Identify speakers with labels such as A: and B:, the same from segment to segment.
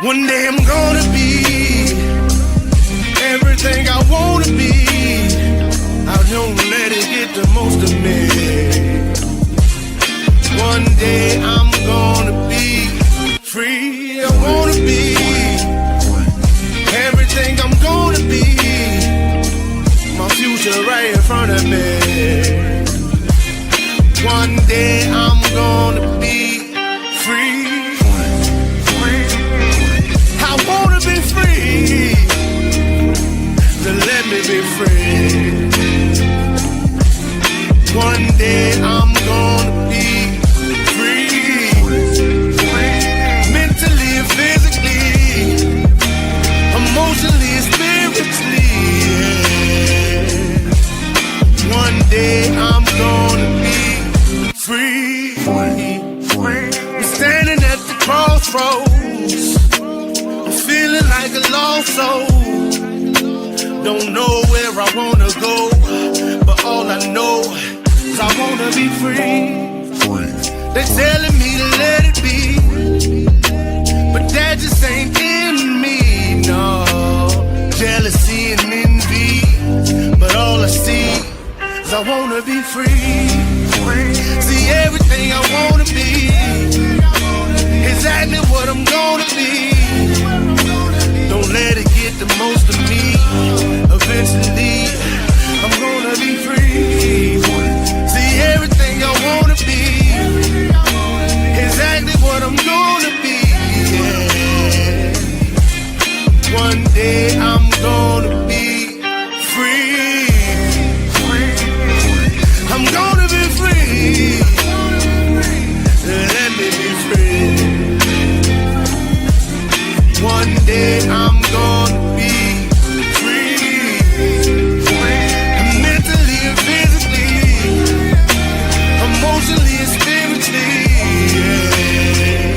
A: One day I'm gonna be everything I wanna be. I don't let it get the most of me. One day I'm gonna be free. I wanna be everything I'm gonna be. My future right in front of me. One day I'm gonna be free. I wanna be free. Then let me be free. One day I'm gonna be free. Mentally and physically, emotionally and spiritually. Yeah. One day I'm gonna be free. I'm standing at the crossroads. I'm feeling like a lost soul. Don't know where I wanna go, but all I know is I wanna be free. They're telling me to let it be, but that just ain't in me, no. Jealousy and envy, but all I see is I wanna be free. See everything I wanna be, exactly what I'm gonna be. Don't let it get the most of me. Eventually, I'm gonna be free. See everything I wanna be, exactly what I'm gonna be. Yeah. One day I'm gonna be free. I'm gonna be free. Let me be free. One day I'm gonna be free. Mentally and physically, emotionally and spiritually. Yeah.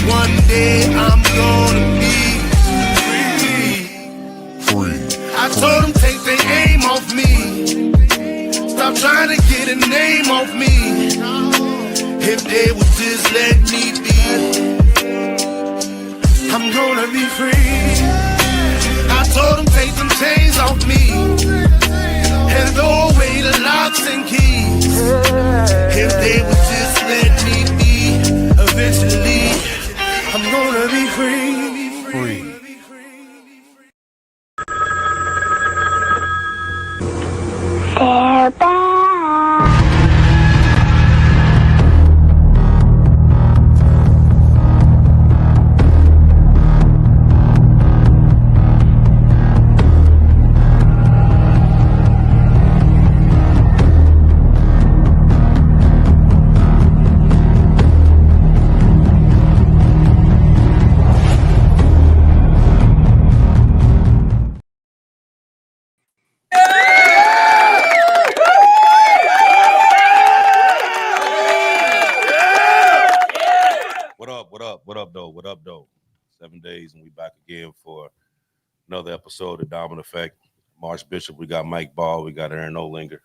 A: One day I'm gonna be free. I told them take their aim off me. Stop trying to get a name off me. If they would just let me be, I'm gonna be free. I told them take them chains off me and throw away the locks and keys. If they would just let me be, eventually I'm gonna be free.
B: They're back.
C: What up, though? 7 days, and we back again for another episode of Diamond Effect. Marsh Bishop, we got Mike Ball, we got Aaron Olinger.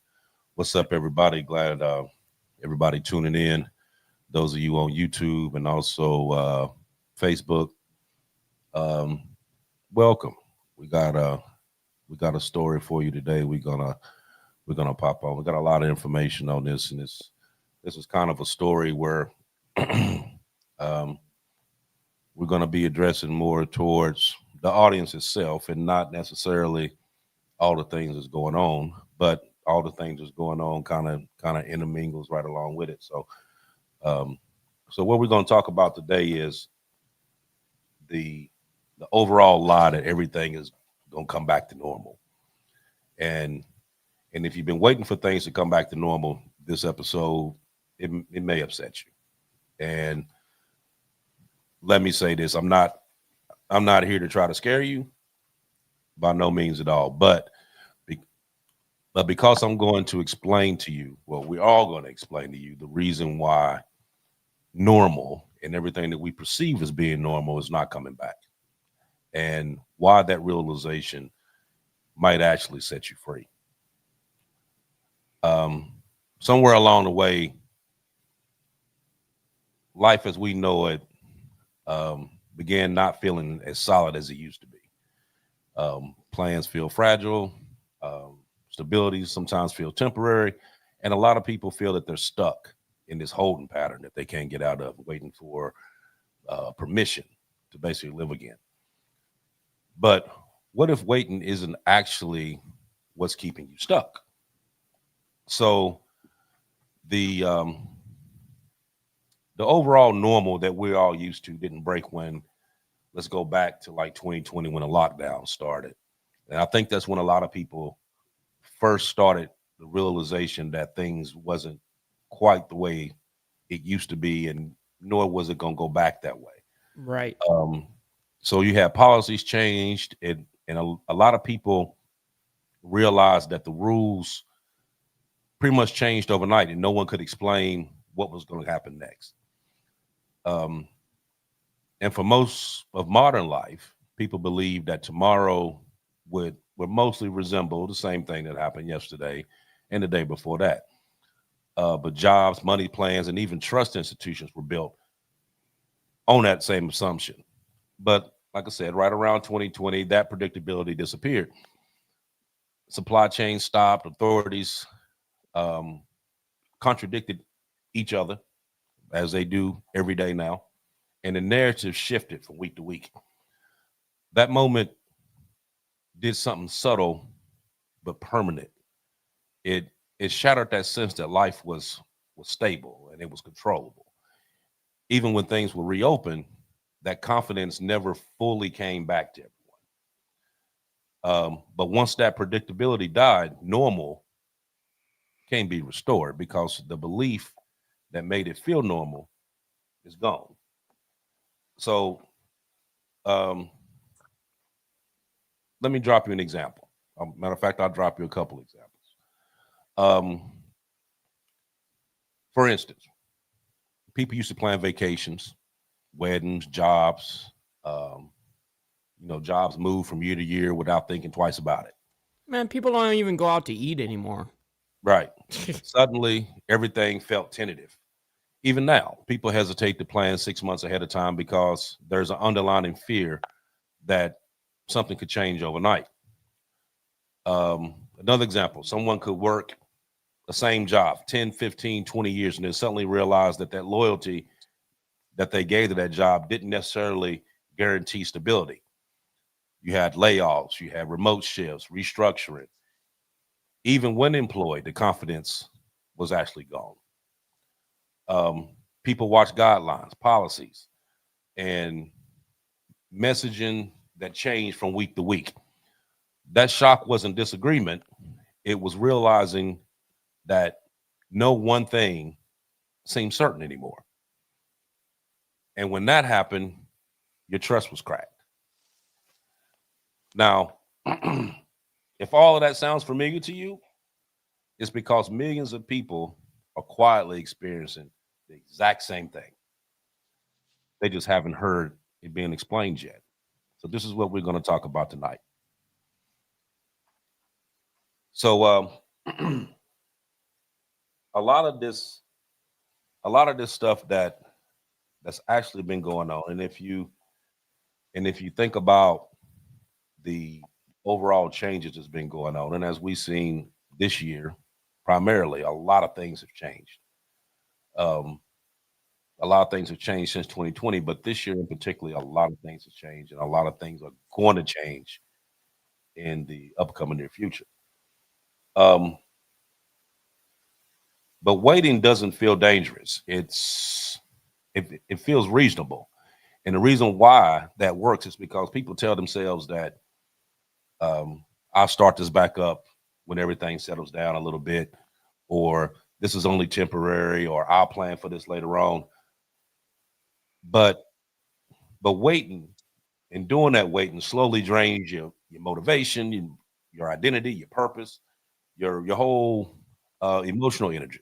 C: What's up, everybody? Glad everybody tuning in. Those of you on YouTube and also Facebook, welcome. We got a story for you today. We're gonna pop on. We got a lot of information on this, and this is kind of a story where we're going to be addressing more towards the audience itself and not necessarily all the things that's going on, but all the things that's going on kind of intermingles right along with it. So what we're going to talk about today is the overall lie that everything is going to come back to normal. And if you've been waiting for things to come back to normal, this episode, it may upset you. And let me say this, I'm not here to try to scare you, by no means at all. But because I'm going to explain to you, well, we're all going to explain to you the reason why normal and everything that we perceive as being normal is not coming back, and why that realization might actually set you free. Somewhere along the way, life as we know it began not feeling as solid as it used to be. Plans feel fragile. Stability sometimes feel temporary, and a lot of people feel that they're stuck in this holding pattern that they can't get out of, waiting for permission to basically live again. But what if waiting isn't actually what's keeping you stuck? So the um, the overall normal that we're all used to didn't break when, let's go back to like 2020 when the lockdown started. And I think that's when a lot of people first started the realization that things wasn't quite the way it used to be, and nor was it going to go back that way.
B: Right.
C: Um, so you had policies changed, and a lot of people realized that the rules pretty much changed overnight, and no one could explain what was going to happen next. Um, and for most of modern life, people believe that tomorrow would mostly resemble the same thing that happened yesterday and the day before that. But jobs, money plans, and even trust institutions were built on that same assumption. But like I said, right around 2020, that predictability disappeared. Supply chains stopped, authorities um, contradicted each other as they do every day now, and the narrative shifted from week to week. That moment did something subtle but permanent. It it shattered that sense that life was stable and it was controllable. Even when things were reopened, that confidence never fully came back to everyone. But once that predictability died, normal can't be restored because the belief that made it feel normal is gone. So um, let me drop you an example. Matter of fact, I'll drop you a couple examples. Um, for instance, people used to plan vacations, weddings, jobs. Um, jobs move from year to year without thinking twice about it.
B: Man, people don't even go out to eat anymore.
C: Right. Suddenly, everything felt tentative. Even now, people hesitate to plan 6 months ahead of time because there's an underlying fear that something could change overnight. Another example, someone could work the same job 10, 15, 20 years and then suddenly realize that that loyalty that they gave to that job didn't necessarily guarantee stability. You had layoffs, you had remote shifts, restructuring. Even when employed, the confidence was actually gone. Um, People watch guidelines, policies, and messaging that changed from week to week. That shock wasn't disagreement, it was realizing that no one thing seemed certain anymore. And when that happened, your trust was cracked. Now, if all of that sounds familiar to you, it's because millions of people are quietly experiencing the exact same thing. They just haven't heard it being explained yet. So this is what we're going to talk about tonight. So a lot of this, stuff that's actually been going on, and if you think about the overall changes that's been going on, and as we've seen this year, primarily, a lot of things have changed. Um, a lot of things have changed since 2020, but this year in particular, a lot of things have changed, and a lot of things are going to change in the upcoming near future. Um, but waiting doesn't feel dangerous. It feels reasonable, and the reason why that works is because people tell themselves that I'll start this back up when everything settles down a little bit, or this is only temporary, or I'll plan for this later on. But waiting and doing that waiting slowly drains your motivation, your identity, your purpose, your whole emotional energy.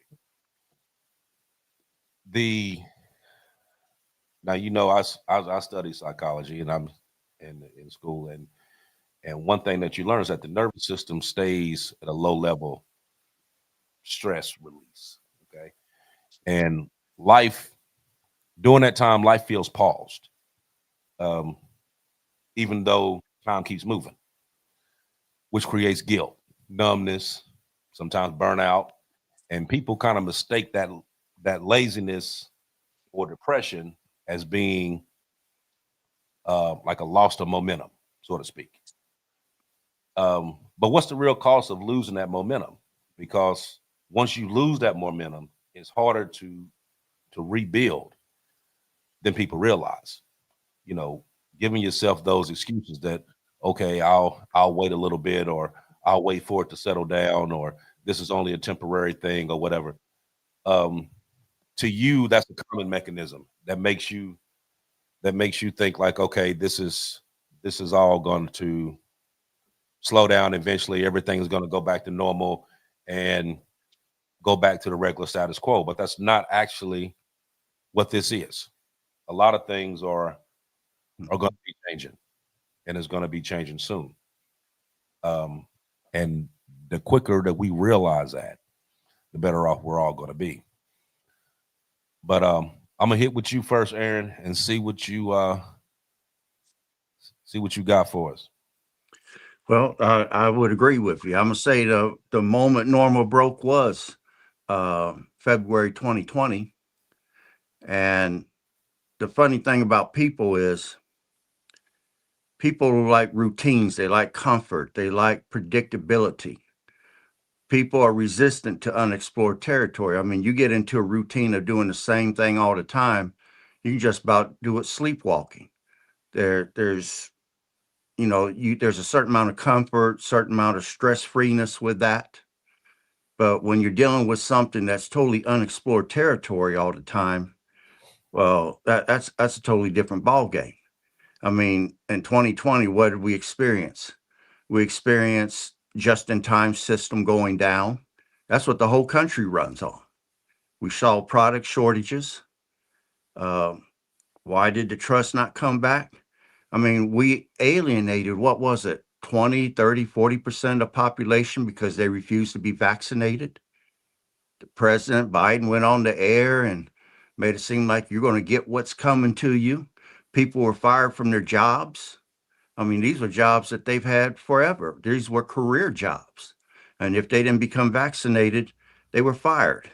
C: The Now I study psychology, and I'm in school, and one thing that you learn is that the nervous system stays at a low level stress release. Okay, and life during that time, life feels paused. um, even though time keeps moving, which creates guilt, numbness, sometimes burnout, and people kind of mistake that laziness or depression as being like a loss of momentum, so to speak. But what's the real cost of losing that momentum? Because once you lose that momentum, it's harder to rebuild than people realize. You know, giving yourself those excuses that okay, I'll wait a little bit, or I'll wait for it to settle down, or this is only a temporary thing, or whatever. Um, to you, that's a common mechanism that makes you think like, okay, this is all going to slow down eventually. Everything is going to go back to normal and go back to the regular status quo. But that's not actually what this is. A lot of things are going to be changing, and it's going to be changing soon. Um, and the quicker that we realize that, the better off we're all going to be. But I'm gonna hit with you first, Aaron, and see what you got for us.
D: Well, I would agree with you. I'm gonna say the moment normal broke was February 2020, and the funny thing about people is people like routines, they like comfort, they like predictability. People are resistant to unexplored territory. I mean, you get into a routine of doing the same thing all the time, you can just about do it sleepwalking. There's there's a certain amount of comfort, certain amount of stress freeness with that. But when you're dealing with something that's totally unexplored territory all the time, well, that's a totally different ball game. I mean, in 2020, what did we experience? We experienced just-in-time system going down. That's what the whole country runs on. We saw product shortages. Uh, why did the trust not come back? I mean, we alienated, what was it, 20, 30, 40% of population because they refused to be vaccinated. The President Biden went on the air and made it seem like you're going to get what's coming to you. People were fired from their jobs. I mean, these were jobs that they've had forever. These were career jobs. And if they didn't become vaccinated, they were fired.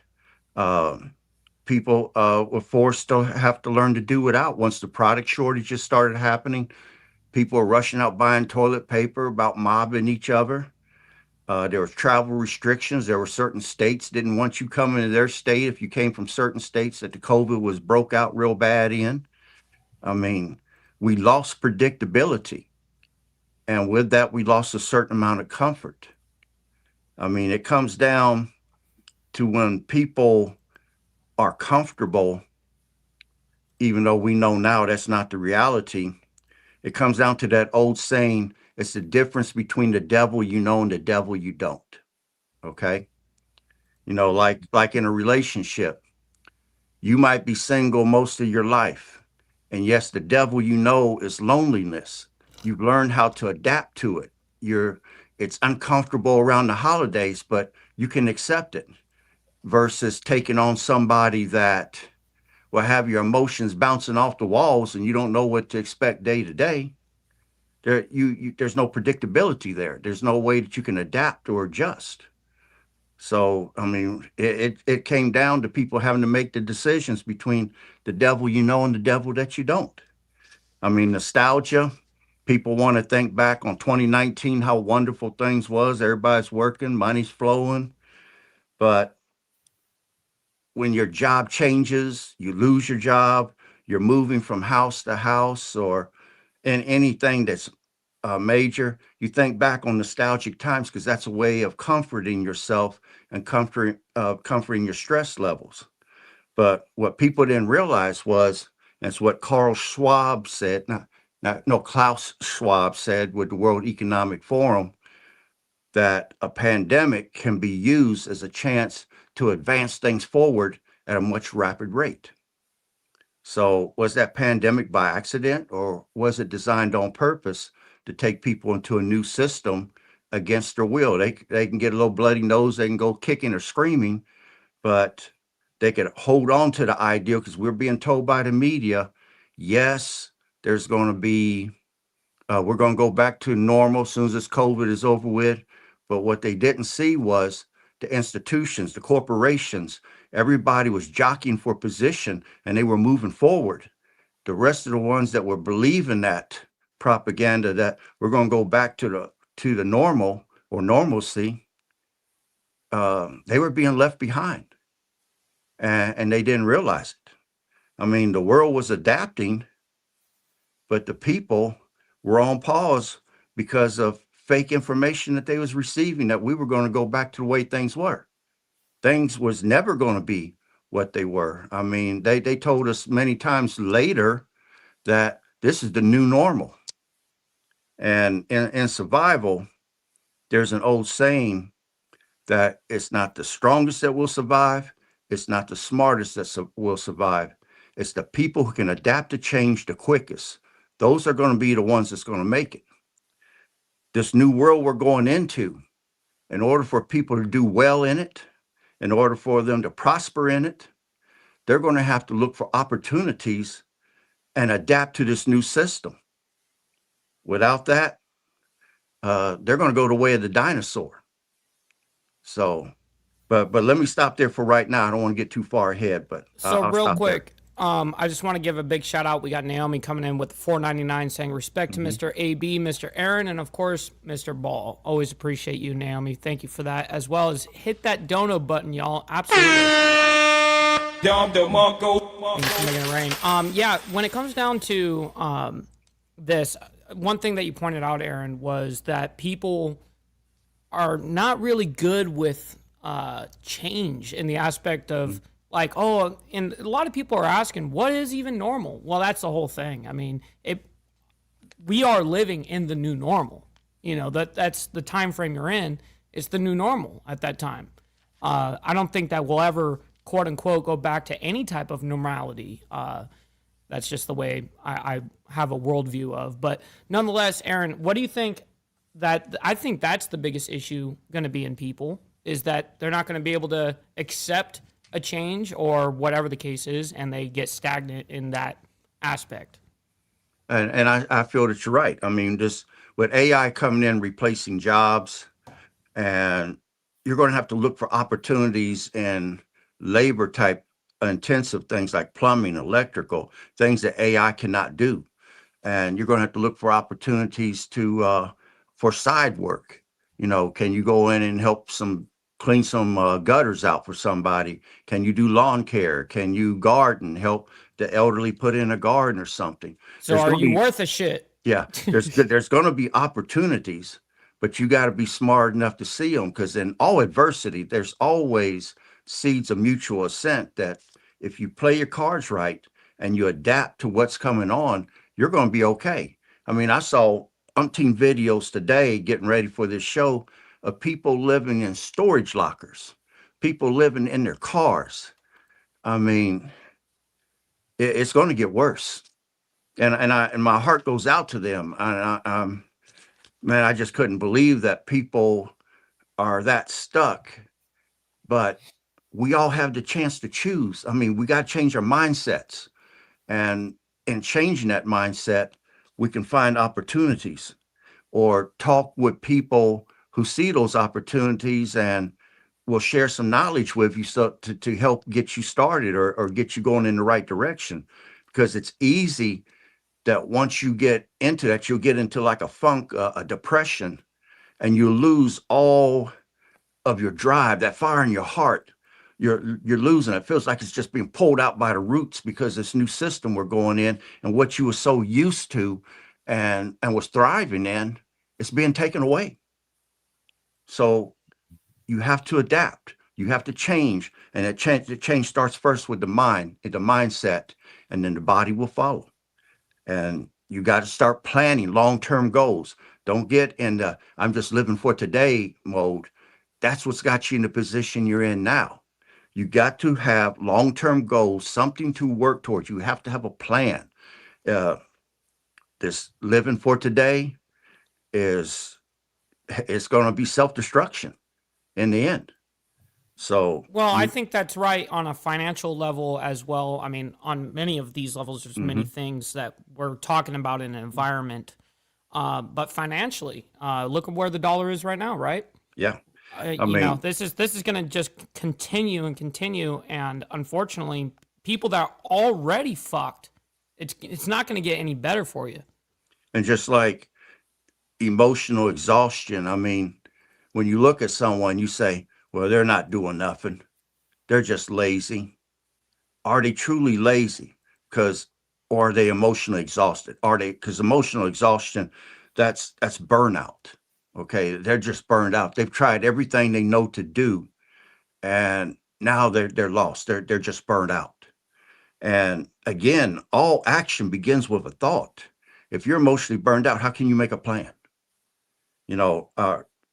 D: People were forced to have to learn to do without. Once the product shortages started happening, people were rushing out buying toilet paper, about mobbing each other. There was travel restrictions. There were certain states didn't want you coming to their state if you came from certain states that the COVID was broke out real bad in. I mean, we lost predictability. And with that, we lost a certain amount of comfort. I mean, it comes down to when people are comfortable, even though we know now that's not the reality, it comes down to that old saying, it's the difference between the devil you know and the devil you don't. Okay. Like in a relationship, you might be single most of your life. And yes, the devil you know is loneliness. You've learned how to adapt to it. It's uncomfortable around the holidays, but you can accept it versus taking on somebody that will have your emotions bouncing off the walls and you don't know what to expect day to day. There's no predictability there. There's no way that you can adapt or adjust. So, I mean, it came down to people having to make the decisions between the devil you know and the devil that you don't. I mean, nostalgia. People want to think back on 2019, how wonderful things was. Everybody's working, money's flowing. But when your job changes, you lose your job, you're moving from house to house or in anything that's major, you think back on nostalgic times because that's a way of comforting yourself and comforting your stress levels. But what people didn't realize was, that's what Klaus Schwab said with the World Economic Forum, that a pandemic can be used as a chance to advance things forward at a much rapid rate. So was that pandemic by accident, or was it designed on purpose to take people into a new system against their will? They can get a little bloody nose, they can go kicking or screaming, but they could hold on to the ideal because we're being told by the media, yes, There's going to be, we're going to go back to normal as soon as this COVID is over with. But what they didn't see was the institutions, the corporations, everybody was jockeying for position and they were moving forward. The rest of the ones that were believing that propaganda that we're going to go back to the normal or normalcy, they were being left behind, and they didn't realize it. I mean, the world was adapting, but the people were on pause because of fake information that they was receiving, that we were going to go back to the way things were. Things was never going to be what they were. I mean, they told us many times later that this is the new normal. And in survival, there's an old saying that it's not the strongest that will survive. It's not the smartest that will survive. It's the people who can adapt to change the quickest. Those are going to be the ones that's going to make it. This new world we're going into, in order for people to do well in it, in order for them to prosper in it, they're going to have to look for opportunities and adapt to this new system. Without that, they're going to go the way of the dinosaur. So, but let me stop there for right now. I don't want to get too far ahead, but
B: So
D: I'll
B: real
D: stop
B: quick, I just want to give a big shout out. We got Naomi coming in with $4.99 saying respect to Mr. AB, Mr. Aaron, and of course, Mr. Ball. Always appreciate you, Naomi. Thank you for that. As well as hit that dono button, y'all. Absolutely. Thanks for making it rain. Yeah, when it comes down to this, one thing that you pointed out, Aaron, was that people are not really good with change in the aspect of like, oh, and a lot of people are asking, what is even normal? Well, that's the whole thing. I mean, we are living in the new normal. You know, that's the time frame you're in. It's the new normal at that time. I don't think that we'll ever, quote unquote, go back to any type of normality. That's just the way I have a worldview of. But nonetheless, Aaron, what do you think? I think that's the biggest issue going to be in people, is that they're not going to be able to accept a change or whatever the case is, and they get stagnant in that aspect.
D: And I feel that you're right. I mean, just with AI coming in, replacing jobs, and you're going to have to look for opportunities in labor type intensive things like plumbing, electrical, things that AI cannot do. And you're going to have to look for opportunities for side work. You know, can you go in and help clean some gutters out for somebody? Can you do lawn care? Can you garden, help the elderly put in a garden or something?
B: So are you worth a shit?
D: Yeah, there's going to be opportunities, but you got to be smart enough to see them, because in all adversity, there's always seeds of mutual assent that if you play your cards right and you adapt to what's coming on, you're going to be okay. I mean, I saw umpteen videos today getting ready for this show of people living in storage lockers, people living in their cars. I mean, it's going to get worse. And my heart goes out to them. Man, I just couldn't believe that people are that stuck. But we all have the chance to choose. I mean, we got to change our mindsets. And in changing that mindset, we can find opportunities or talk with people who see those opportunities and will share some knowledge with you to help get you started or get you going in the right direction. Because it's easy that once you get into that, you'll get into like a funk, a depression, and you lose all of your drive, that fire in your heart. You're losing it. It feels like it's just being pulled out by the roots, because this new system we're going in and what you were so used to and was thriving in, it's being taken away. So you have to adapt. You have to change, and the change starts first with the mind, the mindset, and then the body will follow. And you got to start planning long-term goals. Don't get in the I'm just living for today mode. That's what's got you in the position you're in now. You got to have long-term goals, something to work towards. You have to have a plan. This living for today it's going to be self-destruction in the end. So
B: Well, I think that's right on a financial level as well. I mean, on many of these levels, there's many
D: Mhm.
B: things that we're talking about in an environment. But financially, look at where the dollar is right now, right?
D: Yeah, I
B: You know,
D: mean,
B: this is going to just continue and continue, and unfortunately, people that are already fucked, it's not going to get any better for you.
D: and just like emotional exhaustion, I mean, when you look at someone, you say, well, they're not doing nothing. They're just lazy. Are they truly lazy? Because, or are they emotionally exhausted? Are they, because emotional exhaustion, that's burnout. Okay. They're just burned out. They've tried everything they know to do, and now they're lost. They're just burned out. And again, all action begins with a thought. If you're emotionally burned out, how can you make a plan? You know,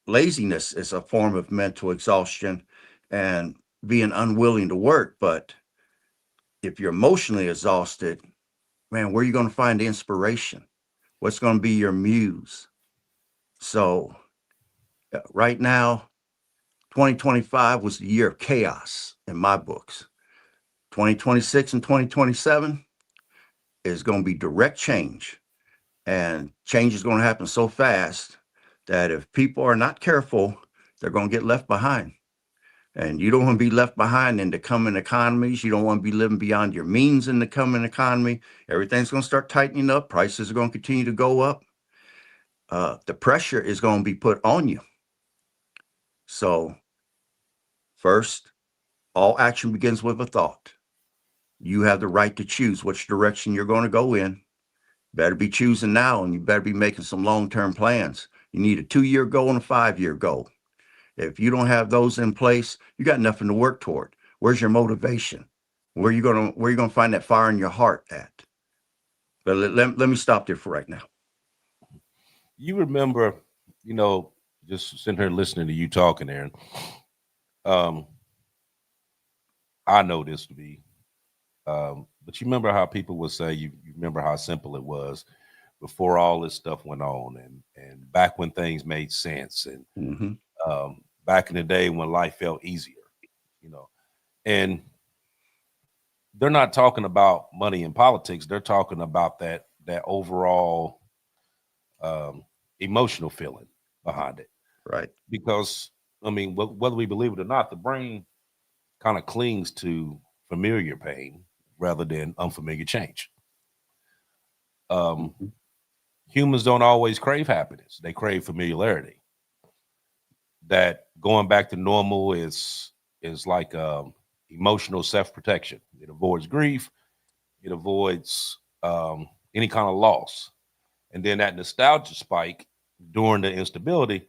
D: laziness is a form of mental exhaustion and being unwilling to work. But if you're emotionally exhausted, man, where are you going to find the inspiration? What's going to be your muse? So, right now, 2025 was the year of chaos in my books. 2026 and 2027 is going to be direct change. And change is going to happen so fast that if people are not careful, they're going to get left behind. And you don't want to be left behind in the coming economies. You don't want to be living beyond your means in the coming economy. Everything's going to start tightening up. Prices are going to continue to go up. The pressure is going to be put on you. So, first, all action begins with a thought. You have the right to choose which direction you're going to go in. Better be choosing now, and you better be making some long-term plans. You need a 2-year goal and a 5-year goal. If you don't have those in place, you got nothing to work toward. Where's your motivation? Where you gonna find that fire in your heart at? But let me stop there for right now.
C: You remember, you know, just sitting here listening to you talking, Aaron. Um, I know this to be, but you remember how people would say, you remember how simple it was before all this stuff went on, and back when things made sense, and
D: Mm-hmm.
C: back in the day when life felt easier, you know. And they're not talking about money and politics. They're talking about that overall emotional feeling behind it.
D: Right.
C: Because I mean, whether we believe it or not, the brain kind of clings to familiar pain rather than unfamiliar change. Um,
D: Mm-hmm.
C: Humans don't always crave happiness; they crave familiarity. That going back to normal is like emotional self protection. It avoids grief. It avoids any kind of loss. And then that nostalgia spike during the instability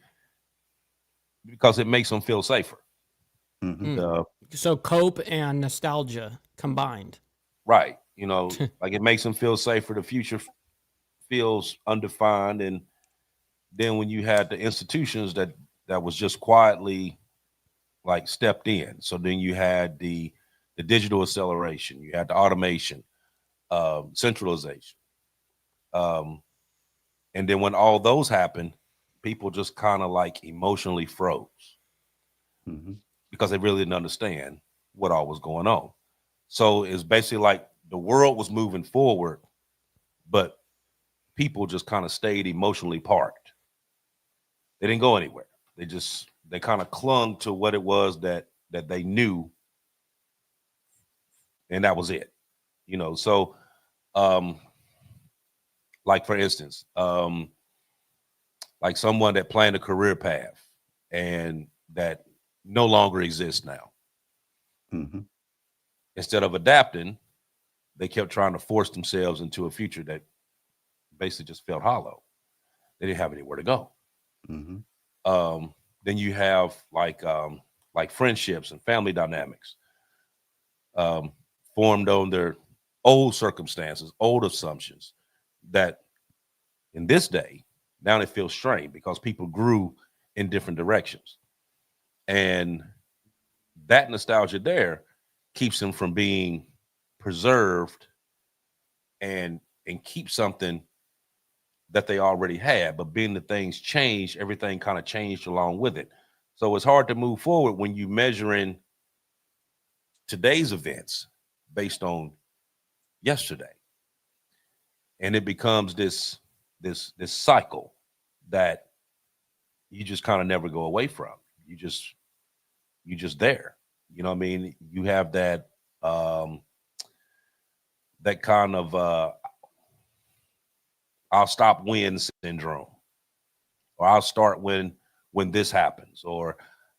C: because it makes them feel safer.
D: Mm-hmm.
C: Uh,
B: So cope and nostalgia combined.
C: right. You know, like it makes them feel safer. The future feels undefined. And then when you had the institutions that was just quietly like stepped in. So then you had the digital acceleration, you had the automation, centralization. Um, and then when all those happened, people just kind of like emotionally froze
D: Mm-hmm.
C: because they really didn't understand what all was going on. So it's basically like the world was moving forward, but people just kind of stayed emotionally parked. They didn't go anywhere. They kind of clung to what it was that they knew, and that was it. You know, so um, like for instance, like someone that planned a career path and that no longer exists now.
D: Mm-hmm.
C: Instead of adapting, they kept trying to force themselves into a future that basically just felt hollow. They didn't have anywhere to go.
D: Mm-hmm.
C: Then you have like friendships and family dynamics um, formed on their old circumstances, old assumptions that in this day now they feel strained because people grew in different directions, and that nostalgia there keeps them from being preserved and keep something that they already had. But being that things change, everything kind of changed along with it. So it's hard to move forward when you measuring today's events based on yesterday. And it becomes this cycle that you just kind of never go away from. You just there. You know what I mean? You have that that kind of I'll stop when syndrome, or I'll start when this happens, or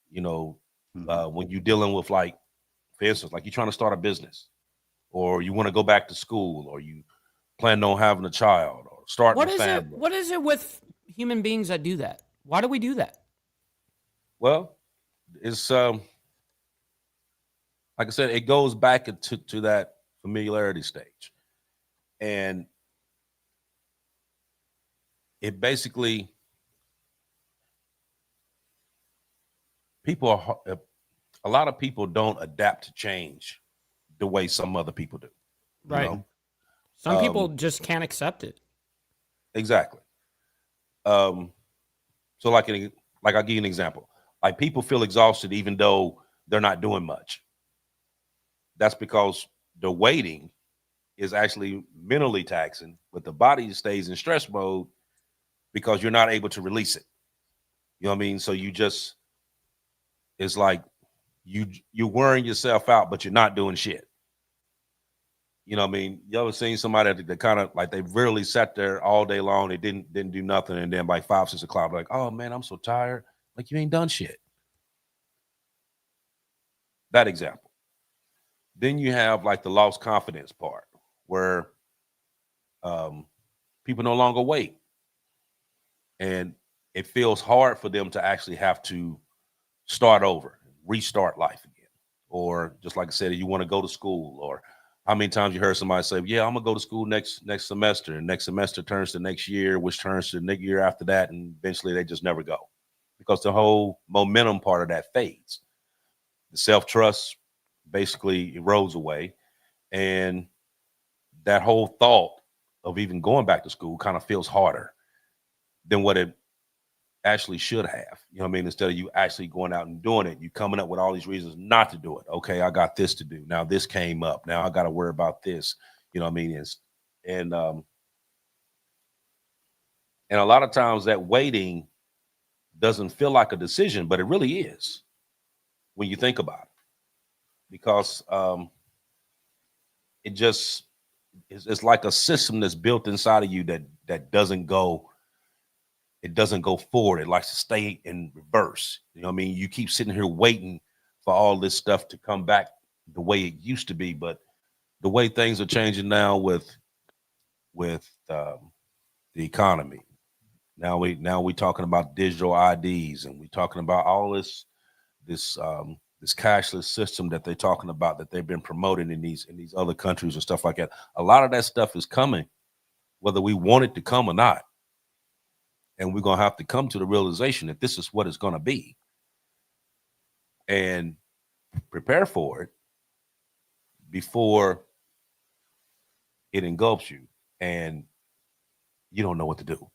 C: you know, when you're dealing with, like, for instance, like you're trying to start a business, or you want to go back to school, or you plan on having a child, or starting a family.
B: What is it with human beings that do that? Why do we do that?
C: Well, it's like I said, it goes back to that familiarity stage, and it basically a lot of people don't adapt to change the way some other people do.
B: Right.
C: You know?
B: Some people just can't accept it.
C: Exactly. So I'll give you an example. Like, people feel exhausted even though they're not doing much. That's because the waiting is actually mentally taxing, but the body stays in stress mode because you're not able to release it. You know what I mean? So it's like you're wearing yourself out, but you're not doing shit. You know what I mean? You ever seen somebody that kind of like, they really sat there all day long, they didn't do nothing, and then by 5, 6 o'clock, like, oh man, I'm so tired. Like, you ain't done shit. That example. Then you have like the lost confidence part, where people no longer wait, and it feels hard for them to actually have to start over, restart life again. Or just like I said, you want to go to school, or how many times you heard somebody say, yeah, I'm gonna go to school next semester, and next semester turns to next year, which turns to the next year after that, and eventually they just never go, because the whole momentum part of that fades. The self-trust basically erodes away, and that whole thought of even going back to school kind of feels harder than what it actually should have. You know what I mean? Instead of you actually going out and doing it, you coming up with all these reasons not to do it. Okay, I got this to do. Now this came up. Now I got to worry about this. You know what I mean? And a lot of times that waiting doesn't feel like a decision, but it really is when you think about it, because it's like a system that's built inside of you that doesn't go. It doesn't go forward. It likes to stay in reverse. You know what I mean? You keep sitting here waiting for all this stuff to come back the way it used to be, but the way things are changing now with the economy. Now we talking about digital IDs, and we talking about all this cashless system that they're talking about, that they've been promoting in these other countries and stuff like that. A lot of that stuff is coming, whether we want it to come or not. And we're going to have to come to the realization that this is what it's going to be, and prepare for it before it engulfs you and you don't know what to do.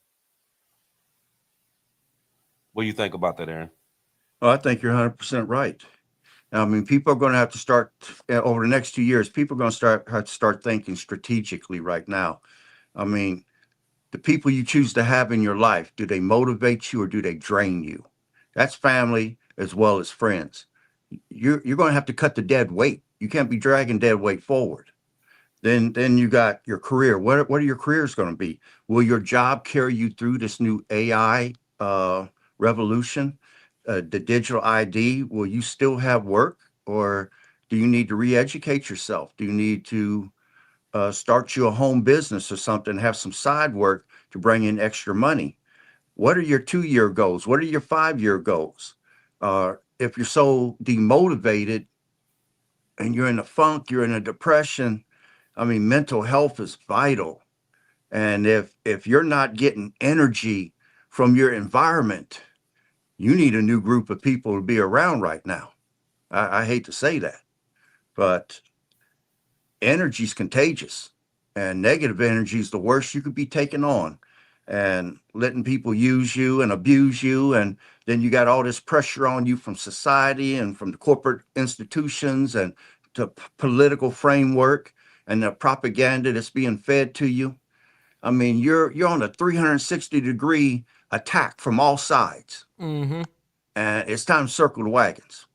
C: What do you think about that, Aaron?
D: Well, I think you're 100% right. I mean, people are going to have to start over the next 2 years. People are going to have to start thinking strategically right now. I mean, the people you choose to have in your life, do they motivate you or do they drain you? That's family as well as friends. You're going to have to cut the dead weight. You can't be dragging dead weight forward. Then you got your career. What are your careers going to be? Will your job carry you through this new AI revolution? The digital ID, will you still have work, or do you need to re-educate yourself? Do you need to start you a home business or something, have some side work to bring in extra money? What are your 2-year goals? What are your 5-year goals? If you're so demotivated and you're in a funk, you're in a depression, I mean, mental health is vital. And if you're not getting energy from your environment, you need a new group of people to be around right now. I hate to say that, but energy is contagious, and negative energy is the worst you could be taking on, and letting people use you and abuse you. And then you got all this pressure on you from society and from the corporate institutions and political framework and the propaganda that's being fed to you. I mean, you're on a 360-degree attack from all sides,
B: Mm-hmm.
D: and it's time to circle the wagons.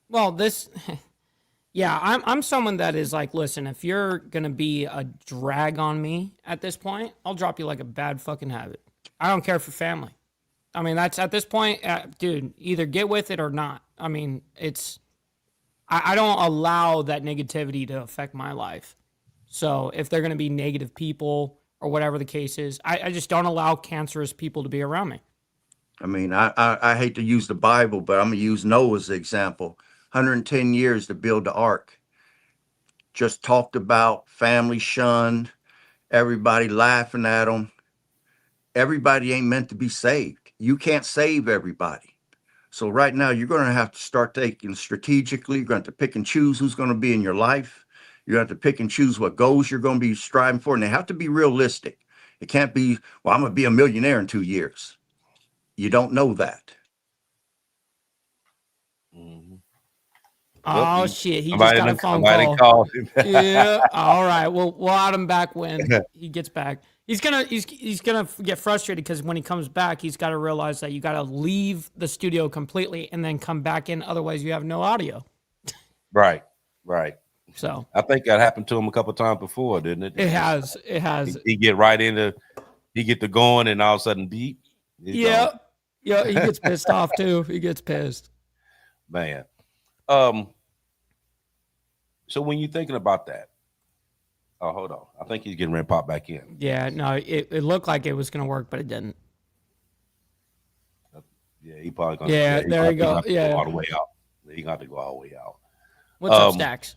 B: Well, this, yeah, I'm someone that is like, listen, if you're gonna be a drag on me at this point, I'll drop you like a bad fucking habit. I don't care for family. I mean, that's at this point, dude. Either get with it or not. I mean, I don't allow that negativity to affect my life. So if they're gonna be negative people or whatever the case is, I just don't allow cancerous people to be around me.
D: I mean, I hate to use the Bible, but I'm gonna use Noah's example. 110 years to build the ark. Just talked about family shunned, everybody laughing at them. Everybody ain't meant to be saved. You can't save everybody. So right now, you're going to have to start thinking strategically. You're going to have to pick and choose who's going to be in your life. You have to pick and choose what goals you're going to be striving for, and they have to be realistic. It can't be, well, I'm going to be a millionaire in 2 years. You don't know that.
C: Mhm.
B: Oh
C: Well,
B: shit! He just
C: somebody
B: got a
C: done-
B: phone
C: somebody
B: call.
C: called him.
B: Yeah. All right. We'll add him back when he gets back. He's gonna get frustrated because when he comes back, he's got to realize that you got to leave the studio completely and then come back in. Otherwise, you have no audio.
C: Right, right.
B: So
C: I think that happened to him a couple times before, didn't it?
B: it has. It has.
C: He get right into, he get to going, and all of a sudden, beep. he's
B: Yeah.
C: gone.
B: Yeah. He gets pissed off too. He gets pissed.
C: Man. So when you're thinking about that, oh, hold on. I think he's getting ready to pop back in.
B: Yeah. No. It looked like it was gonna work, but it didn't.
C: Yeah, he probably gonna.
B: Yeah,
C: he
B: there
C: probably
B: you go.
C: gonna have to
B: Yeah.
C: all the way out. He got to go all the way out.
B: What's up, Stacks?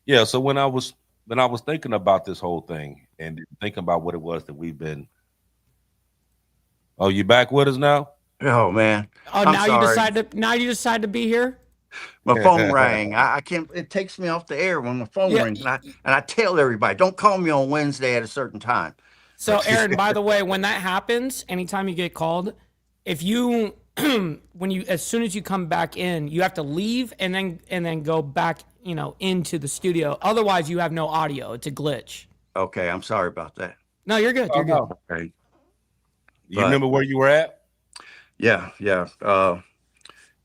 C: Yeah. So when I was thinking about this whole thing and thinking about what it was that we've been. Oh, you back with us now?
D: Oh man.
B: Oh,
D: I'm
B: now
D: sorry.
B: you decide to be here.
D: My phone rang. I can't. It takes me off the air when my phone
B: Yeah,
D: rings, and I tell everybody, don't call me on Wednesday at a certain time.
B: So, Aaron, by the way, when that happens, anytime you get called, if you as soon as you come back in, you have to leave and then go back, into the studio. Otherwise, you have no audio. It's a glitch.
D: Okay, I'm sorry about that.
B: No, you're good. You're good.
D: Okay.
C: You
D: But-
C: remember where you were at?
D: Yeah.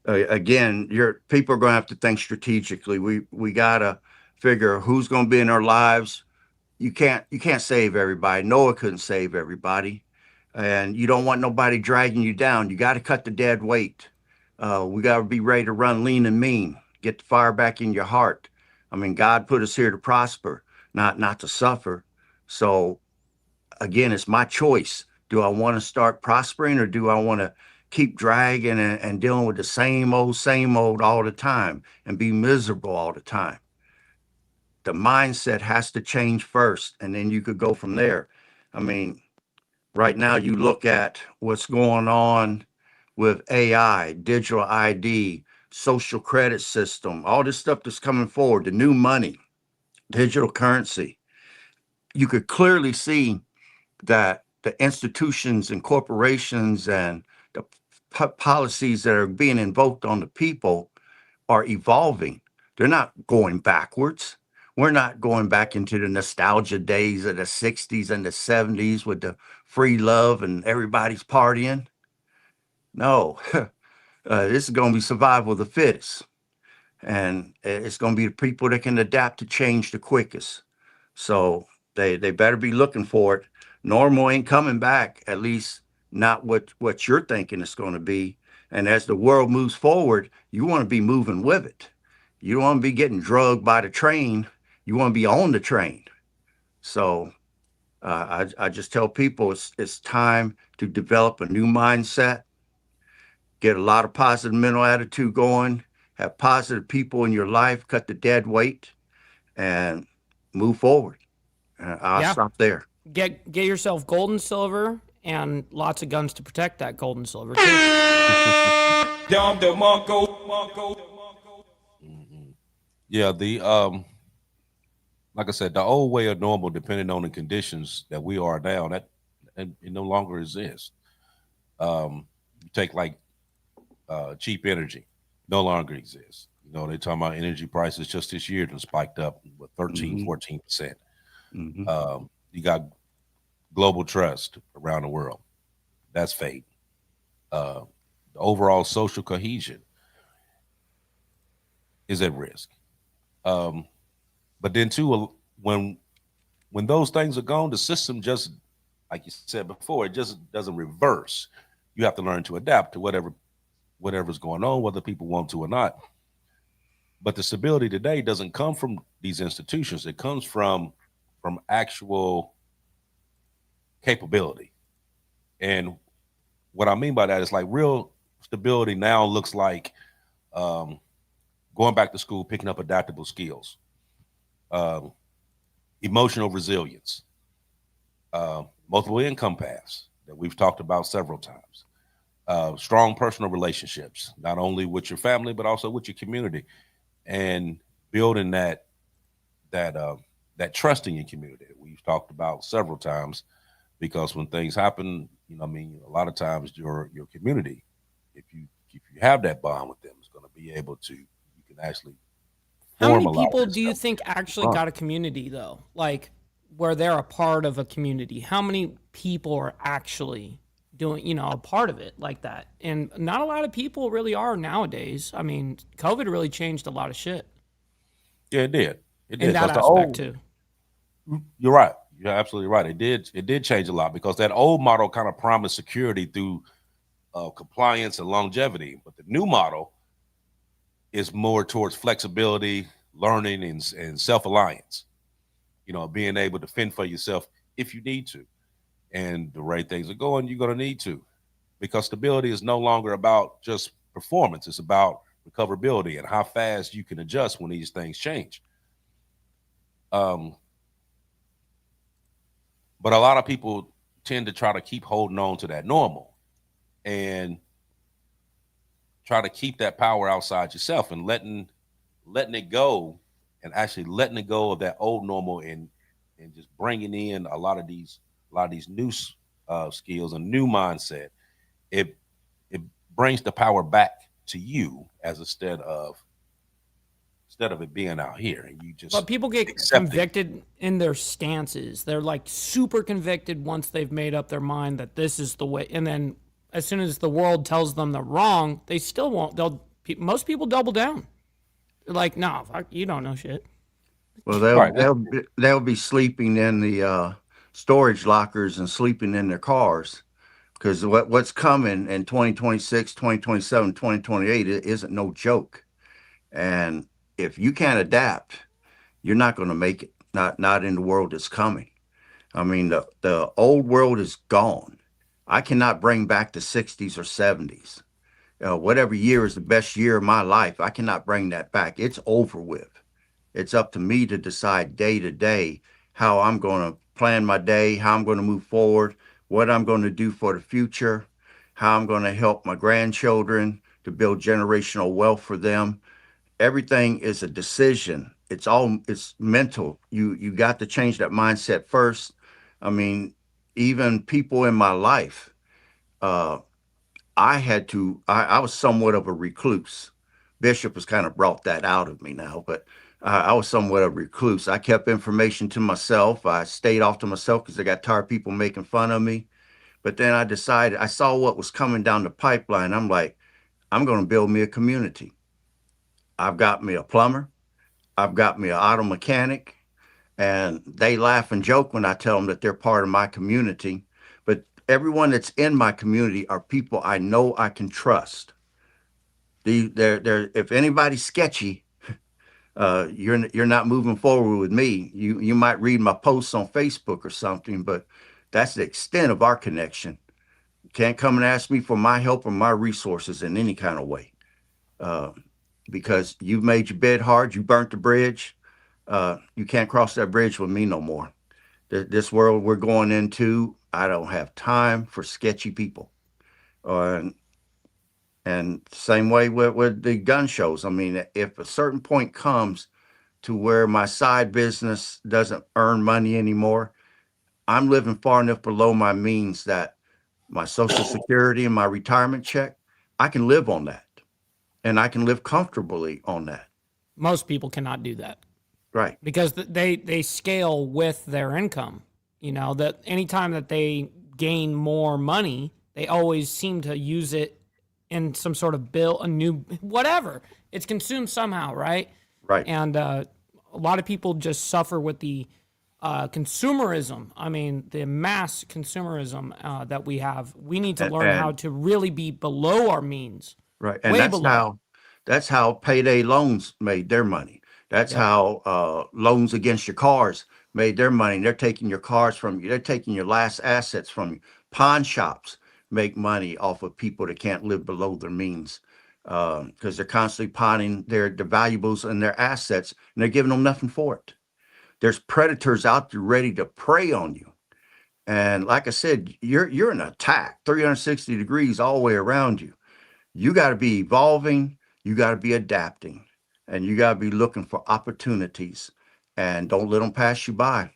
D: Again, people are going to have to think strategically. We gotta figure who's going to be in our lives. You can't save everybody. Noah couldn't save everybody, and you don't want nobody dragging you down. You got to cut the dead weight. We got to be ready to run lean and mean. Get the fire back in your heart. I mean, God put us here to prosper, not to suffer. So, again, it's my choice. Do I want to start prospering, or do I want to keep dragging and dealing with the same old all the time and be miserable all the time? The mindset has to change first, and then you could go from there. I mean, right now you look at what's going on with AI, digital ID, social credit system, all this stuff that's coming forward, the new money, digital currency. You could clearly see that the institutions and corporations and the policies that are being invoked on the people are evolving. They're not going backwards. We're not going back into the nostalgia days of the 60s and the 70s with the free love and everybody's partying. No, this is going to be survival of the fittest. And it's going to be the people that can adapt to change the quickest. So they better be looking for it. Normal ain't coming back, at least not what you're thinking it's going to be. And as the world moves forward, you want to be moving with it. You don't want to be getting drugged by the train. You want to be on the train. So I just tell people it's time to develop a new mindset, get a lot of positive mental attitude going, have positive people in your life, cut the dead weight, and move forward. I'll stop there.
B: Get yourself gold and silver and lots of guns to protect that gold and silver too.
C: Yeah, the like I said, the old way of normal, depending on the conditions that we are now, that it no longer exists. You take like cheap energy, no longer exists. You know, they're talking about energy prices just this year that spiked up with 13,
D: Mhm.
C: 14%.
D: Mhm.
C: You got global trust around the world. That's fake. The overall social cohesion is at risk. Um, but then too, when those things are gone, the system just, like you said before, it just doesn't reverse. You have to learn to adapt to whatever's going on, whether people want to or not. But the stability today doesn't come from these institutions. It comes from actual capability. And what I mean by that is like real stability now looks like um, going back to school, picking up adaptable skills, um, emotional resilience, multiple income paths that we've talked about several times, strong personal relationships, not only with your family but also with your community, and building that that trust in your community that we've talked about several times. Because when things happen, you know, I mean, a lot of times your community, if you have that bond with them, is going to be able to you can actually
B: How
C: form
B: many
C: a lot of
B: people
C: this
B: do you
C: stuff.
B: think actually
C: Bond.
B: got a community though? Like where they're a part of a community. How many people are actually doing, a part of it like that? And not a lot of people really are nowadays. I mean, COVID really changed a lot of shit
C: Yeah, it did. It
B: in
C: did
B: that
C: because the
B: aspect
C: old.
B: too.
C: You're right. You're absolutely right. It did. It did change a lot because that old model kind of promised security through compliance and longevity, but the new model is more towards flexibility, learning, and self reliance. You know, being able to fend for yourself if you need to. And the way things are going, you're going to need to, because stability is no longer about just performance. It's about recoverability and how fast you can adjust when these things change. Um, but a lot of people tend to try to keep holding on to that normal and try to keep that power outside yourself and letting it go, and actually letting it go of that old normal, and just bringing in a lot of these new skills and new mindset. It it brings the power back to you, as instead of it being out here and you
B: But
C: just
B: people get
C: accepting.
B: convicted in their stances. They're like super convicted once they've made up their mind that this is the way. And then as soon as the world tells them they're wrong, they still won't. Most people double down. They're like, no, fuck, you don't know shit.
D: Well,
C: Right.
D: they'll be sleeping in the storage lockers and sleeping in their cars because what's coming in 2026, 2027, 2028 isn't no joke. And if you can't adapt, you're not going to make it. Not in the world that's coming. I mean, the old world is gone. I cannot bring back the 60s or 70s. Whatever year is the best year of my life, I cannot bring that back. It's over with. It's up to me to decide day to day how I'm going to plan my day, how I'm going to move forward, what I'm going to do for the future, how I'm going to help my grandchildren to build generational wealth for them. Everything is a decision. It's mental. You got to change that mindset first. I mean, even people in my life, uh, I was somewhat of a recluse. Bishop has kind of brought that out of me now, but I was somewhat of a recluse. I kept information to myself. I stayed off to myself because I got tired of people making fun of me. But then I decided, I saw what was coming down the pipeline. I'm like, I'm going to build me a community. I've got me a plumber. I've got me an auto mechanic, and they laugh and joke when I tell them that they're part of my community. But everyone that's in my community are people I know I can trust. They're if anybody's sketchy, you're not moving forward with me. You might read my posts on Facebook or something, but that's the extent of our connection. You can't come and ask me for my help or my resources in any kind of way, uh, because you've made your bed hard. You burnt the bridge. You can't cross that bridge with me no more. This world we're going into, I don't have time for sketchy people. Uh, and same way with the gun shows. I mean, if a certain point comes to where my side business doesn't earn money anymore, I'm living far enough below my means that my social security and my retirement check, I can live on that. and I can live comfortably on that.
B: Most people cannot do that
D: Right.
B: because they scale with their income. You know, that anytime that they gain more money, they always seem to use it in some sort of bill, a new whatever. It's consumed somehow, right?
D: Right.
B: And a lot of people just suffer with the consumerism. I mean, the mass consumerism that we have. We need to learn how to really be below our means.
D: Right. And
B: Way below.
D: that's how payday loans made their money. That's
B: Yep.
D: how loans against your cars made their money. They're taking your cars from you. They're taking your last assets from you. Pawn shops make money off of people that can't live below their means because they're constantly pawning their valuables and their assets, and they're giving them nothing for it. There's predators out there ready to prey on you. And like I said, you're in attack 360 degrees all the way around you. You got to be evolving, you got to be adapting, and you got to be looking for opportunities, and don't let them pass you by,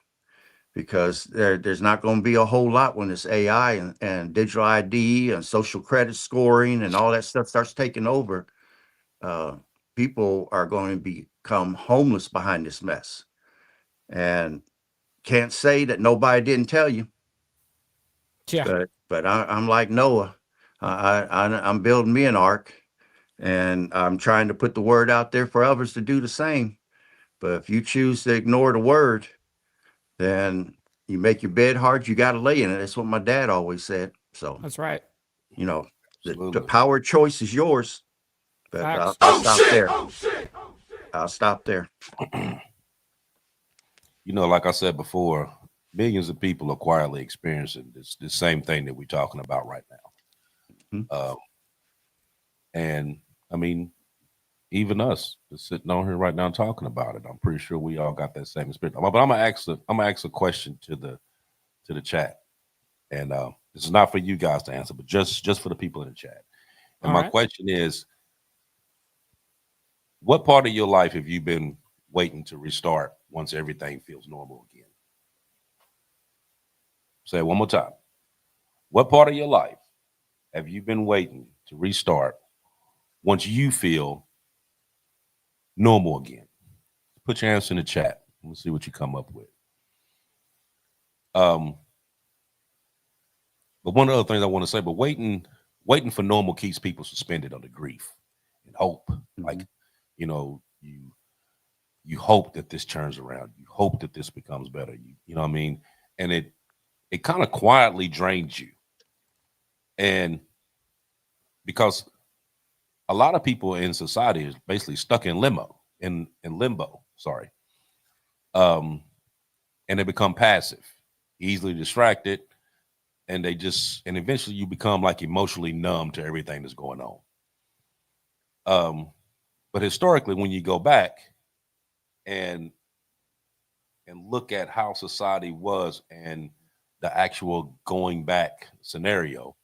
D: because there's not going to be a whole lot when this AI and digital ID and social credit scoring and all that stuff starts taking over. People are going to become homeless behind this mess, and can't say that nobody didn't tell you.
B: Yeah.
D: But I'm like Noah. I'm building me an ark, and I'm trying to put the word out there for others to do the same. But if you choose to ignore the word, then you make your bed hard, you got to lay in it. That's what my dad always said. So,
B: That's right.
D: you know, the
C: Absolutely.
D: power choice is yours. But
B: Facts.
D: I'll stop there. I'll stop there.
C: You know, like I said before, millions of people are quietly experiencing this same thing that we're talking about right now.
D: Mhm.
C: And I mean, even us just sitting on here right now talking about it, I'm pretty sure we all got that same experience. But I'm gonna ask a question to the chat, and this is not for you guys to answer, but just for the people in the chat. And
B: All
C: my
B: right.
C: question is, what part of your life have you been waiting to restart once everything feels normal again? Say it one more time. What part of your life have you been waiting to restart once you feel normal again? Put your answer in the chat. We'll see what you come up with. But one of the other things I want to say, but waiting for normal keeps people suspended under grief and hope. Like, you know, you hope that this turns around. You hope that this becomes better. You know what I mean? And it kind of quietly drains you. And because a lot of people in society is basically stuck in limbo, sorry. And they become passive, easily distracted, and eventually you become like emotionally numb to everything that's going on. But historically, when you go back and look at how society was and the actual going back scenario,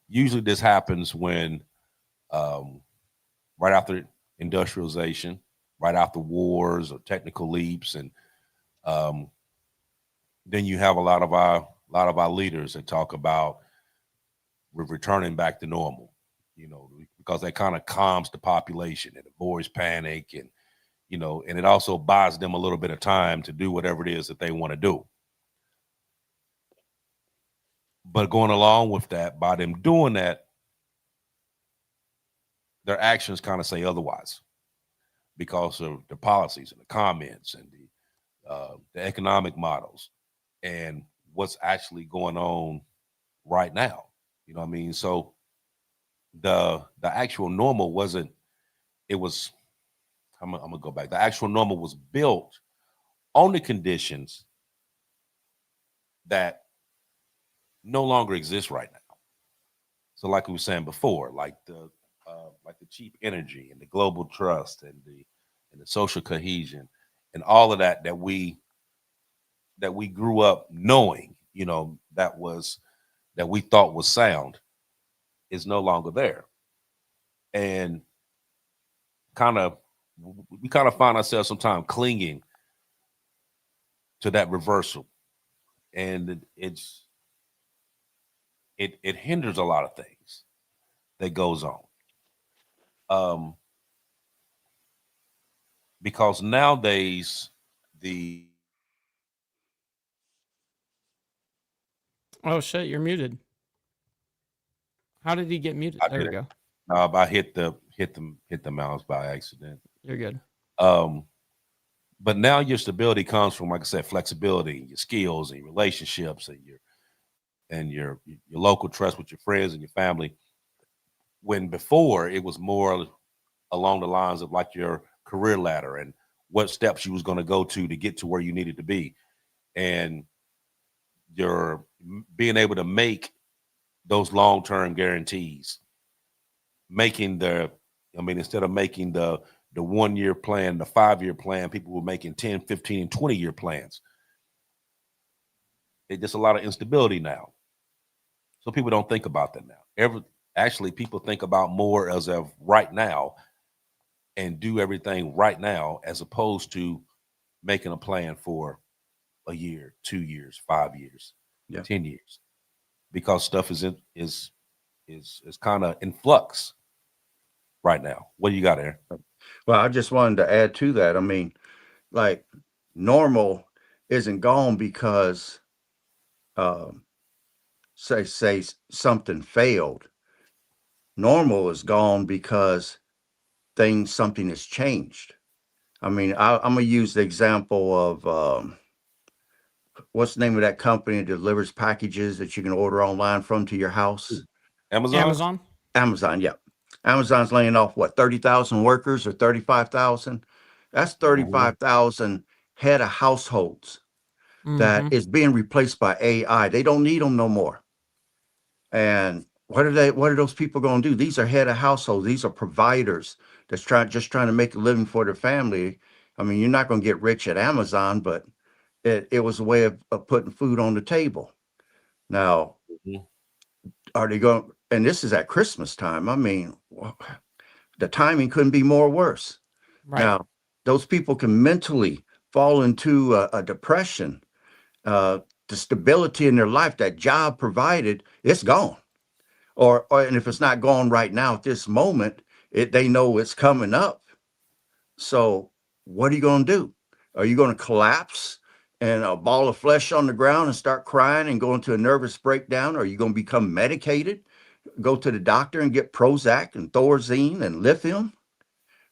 C: usually this happens when right after industrialization, right after wars or technical leaps, and then you have a lot of our leaders that talk about returning back to normal, you know, because that kind of calms the population and avoids panic, and you know, and it also buys them a little bit of time to do whatever it is that they want to do. But going along with that, by them doing that, their actions kind of say otherwise because of the policies and the comments and the economic models and what's actually going on right now. You know what I mean? So the actual normal wasn't, it was, I'm gonna go back. The actual normal was built on the conditions that no longer exist right now. So like we were saying before, like the cheap energy and the global trust and the social cohesion and all of that we grew up knowing, you know, that we thought was sound is no longer there. And we kind of find ourselves sometimes clinging to that reversal. And it hinders a lot of things that goes on. Because nowadays the
B: Oh shit, you're muted. How did he get muted?
C: I
B: There we
C: did it.
B: go.
C: I hit the mouse by accident.
B: You're good.
C: But now your stability comes from, like I said, flexibility, your skills and your relationships and your local trust with your friends and your family. When before it was more along the lines of like your career ladder and what steps you was going to go to get to where you needed to be, and you're being able to make those long-term guarantees, instead of making the 1-year plan, the 5-year plan, people were making 10, 15, and 20-year plans. It's just a lot of instability now. So people don't think about that now. Actually, people think about more as of right now and do everything right now, as opposed to making a plan for a year, 2 years, 5 years, 10 years, because stuff is kind of in flux right now. What do you got, Aaron?
D: Well, I just wanted to add to that. I mean, like, normal isn't gone because say something failed. Normal is gone because something has changed. I mean, I'm gonna use the example of what's the name of that company that delivers packages that you can order online from to your house?
B: Amazon.
D: Amazon, yeah. Amazon's laying off what, 30,000 workers or 35,000? That's 35,000 head of households that is being replaced by AI. They don't need them no more. And what are those people going to do? These are head of households. These are providers that's just trying to make a living for their family. I mean, you're not going to get rich at Amazon, but it was a way of putting food on the table. Now, are they going, and this is at Christmas time. I mean, the timing couldn't be more worse.
B: Right.
D: Now, those people can mentally fall into a depression. The stability in their life, that job provided, it's gone. And if it's not gone right now at this moment, they know it's coming up. So what are you going to do? Are you going to collapse and a ball of flesh on the ground and start crying and go into a nervous breakdown? Or are you going to become medicated, go to the doctor and get Prozac and Thorazine and lithium?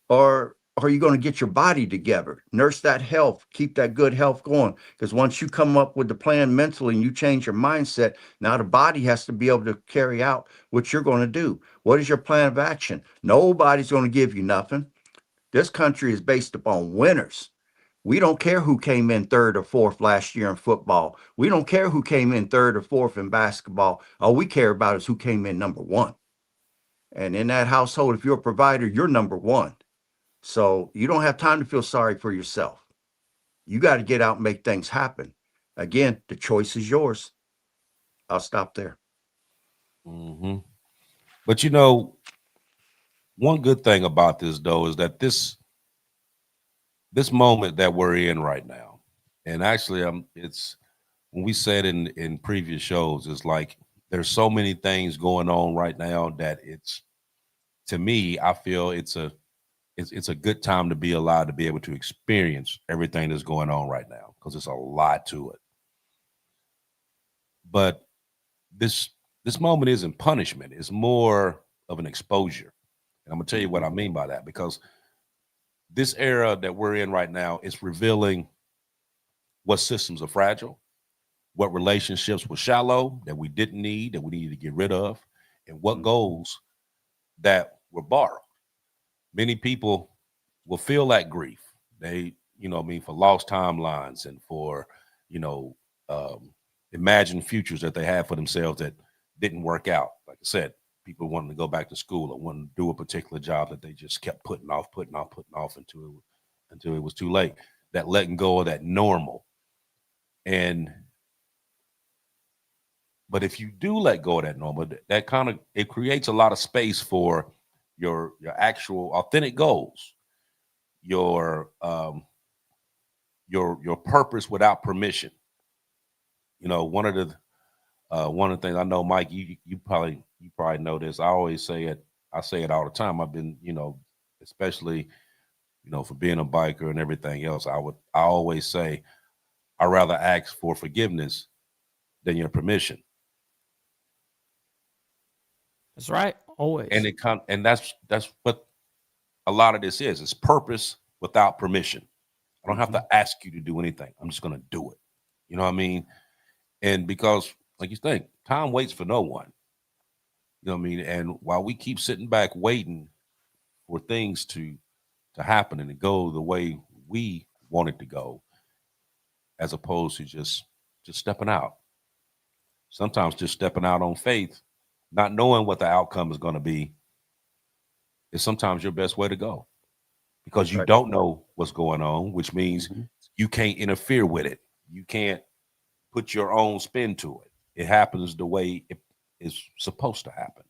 D: Or are you going to get your body together, nurse that health, keep that good health going? Because once you come up with the plan mentally and you change your mindset, now the body has to be able to carry out what you're going to do. What is your plan of action? Nobody's going to give you nothing. This country is based upon winners. We don't care who came in third or fourth last year in football. We don't care who came in third or fourth in basketball. All we care about is who came in number one. And in that household, if you're a provider, you're number one. So you don't have time to feel sorry for yourself. You got to get out and make things happen. Again, the choice is yours. I'll stop there.
C: But you know, one good thing about this, though, is that this moment that we're in right now, and actually, it's when we said in previous shows, it's like there's so many things going on right now that to me, I feel it's a good time to be allowed to be able to experience everything that's going on right now, because there's a lot to it. But this moment isn't punishment. It's more of an exposure. And I'm going to tell you what I mean by that, because this era that we're in right now is revealing what systems are fragile, what relationships were shallow that we didn't need, that we needed to get rid of, and what goals that were borrowed. Many people will feel that grief. They, for lost timelines and for, imagined futures that they have for themselves that didn't work out. Like I said, people wanting to go back to school or wanting to do a particular job that they just kept putting off until it was too late. That letting go of that normal. But if you do let go of that normal, that it creates a lot of space for your actual authentic goals, your purpose without permission. One of the things I know, Mike, you probably know this. I always say it. I say it all the time. I've been, especially, for being a biker and everything else, I always say, I'd rather ask for forgiveness than your permission.
B: That's right. Always.
C: And that's what a lot of this is. It's purpose without permission. I don't have to ask you to do anything. I'm just going to do it. You know what I mean? And because, like you think, time waits for no one. You know what I mean? And while we keep sitting back waiting for things to happen and to go the way we want it to go, as opposed to just stepping out. Sometimes just stepping out on faith, not knowing what the outcome is going to be, is sometimes your best way to go, because you don't know what's going on, which means you can't interfere with it. You can't put your own spin to it. It happens the way it is supposed to happen,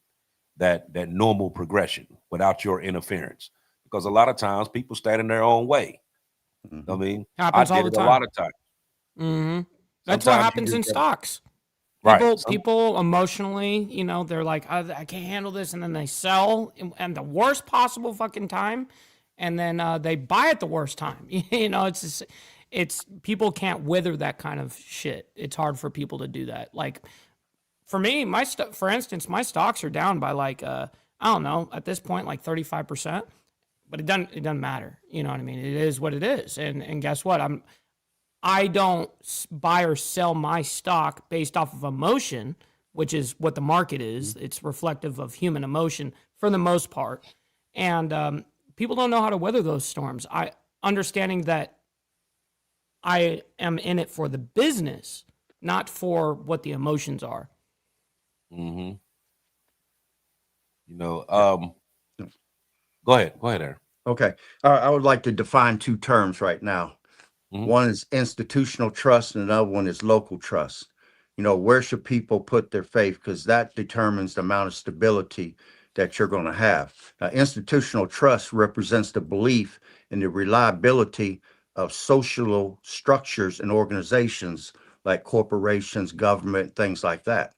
C: that normal progression without your interference. Because a lot of times people stand in their own way. I mean,
B: happens
C: I
B: all
C: did
B: the
C: it
B: time.
C: a lot of times.
B: That's
C: Sometimes
B: what
C: you
B: happens
C: just
B: in
C: gotta-
B: stocks.
C: Right.
B: People emotionally, they're like, I can't handle this, and then they sell and the worst possible fucking time, and then they buy at the worst time. It's people can't wither that kind of shit. It's hard for people to do that. Like for me, for instance, my stocks are down by like I don't know, at this point like 35%, but it doesn't matter. You know what I mean? It is what it is, and guess what? I don't buy or sell my stock based off of emotion, which is what the market is. It's reflective of human emotion for the most part. And people don't know how to weather those storms. Understanding that I am in it for the business, not for what the emotions are.
C: Go ahead, Aaron.
D: Okay. I would like to define two terms right now. One is institutional trust and another one is local trust. Where should people put their faith? Because that determines the amount of stability that you're going to have. Now, institutional trust represents the belief in the reliability of social structures and organizations like corporations, government, things like that.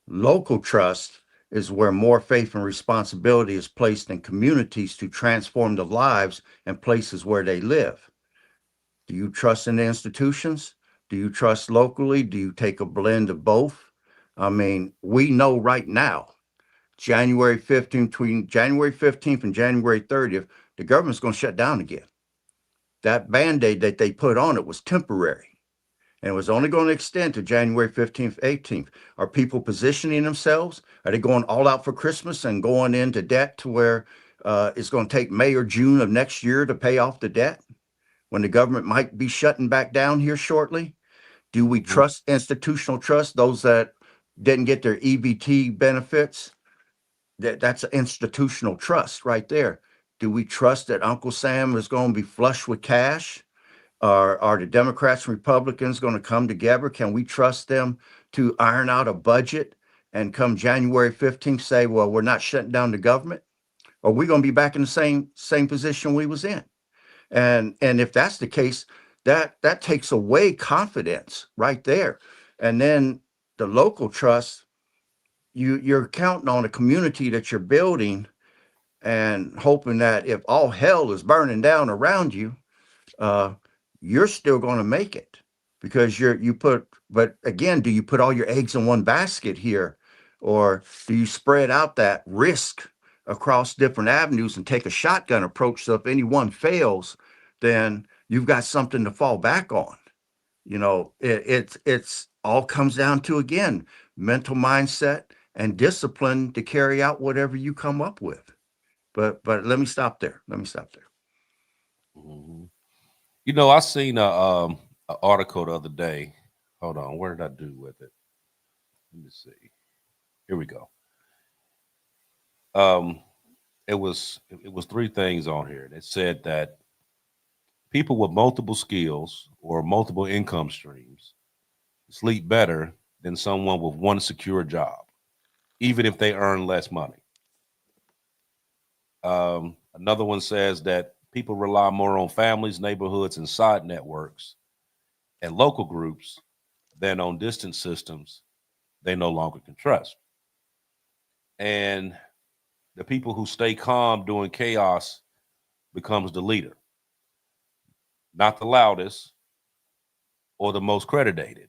D: Local trust is where more faith and responsibility is placed in communities to transform the lives and places where they live. Do you trust in the institutions? Do you trust locally? Do you take a blend of both? I mean, we know right now, between January 15th and January 30th, the government's going to shut down again. That Band-Aid that they put on it was temporary, and it was only going to extend to January 15th, 18th. Are people positioning themselves? Are they going all out for Christmas and going into debt to where it's going to take May or June of next year to pay off the debt, when the government might be shutting back down here shortly? Do we trust institutional trust, those that didn't get their EBT benefits? That's institutional trust right there. Do we trust that Uncle Sam is going to be flush with cash? Are the Democrats and Republicans going to come together? Can we trust them to iron out a budget and come January 15th say, well, we're not shutting down the government? Or are we going to be back in the same position we was in? And if that's the case, that takes away confidence right there. And then the local trust, you're counting on a community that you're building and hoping that if all hell is burning down around you, you're still going to make it, because but again, do you put all your eggs in one basket here, or do you spread out that risk across different avenues and take a shotgun approach? So if any one fails, then you've got something to fall back on. It's all comes down to, again, mental mindset and discipline to carry out whatever you come up with. But let me stop there.
C: I seen a article the other day. Hold on, where did I do with it? Let me see. Here we go. It was three things on here. It said that people with multiple skills or multiple income streams sleep better than someone with one secure job, even if they earn less money. Another one says that people rely more on families, neighborhoods, and side networks and local groups than on distant systems they no longer can trust. And the people who stay calm during chaos becomes the leader, not the loudest or the most credited,